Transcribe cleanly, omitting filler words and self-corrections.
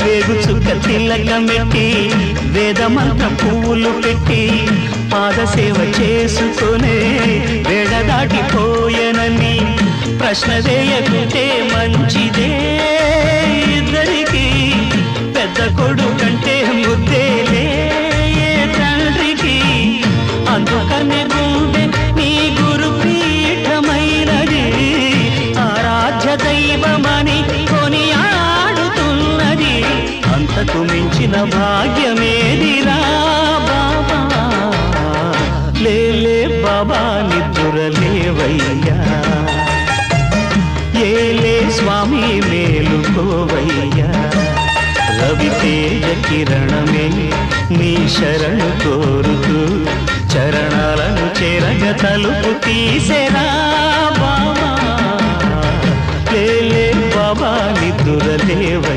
వేగు చుక్క తిలకమెట్టి వేదమంత్ర పువ్వులు పెట్టి పాదసేవ చేసుకునే వేడ దాటిపోయనని ప్రశ్న వేయకుంటే మంచిదే ఇద్దరికి పెద్ద కొడుకంటే ముద్దేలే తండ్రికి అందుకనే గుండె నీ గురు పీఠమైనది ఆరాధ్య దైవమని కొనియాడుతున్నది అంతకు మించిన భాగ్యమేదిరా బాబా లేలే బాబా నిద్దురలేవయ్యా ఏలే స్వామి మేలుకోవయ్యా రవితేజ కిరణమే నీ శరణు కోరుతూ చరణాలను చెరగ తలుపు తీసెరా బాబా లేలే బాబా నిద్దురలేవయ్యా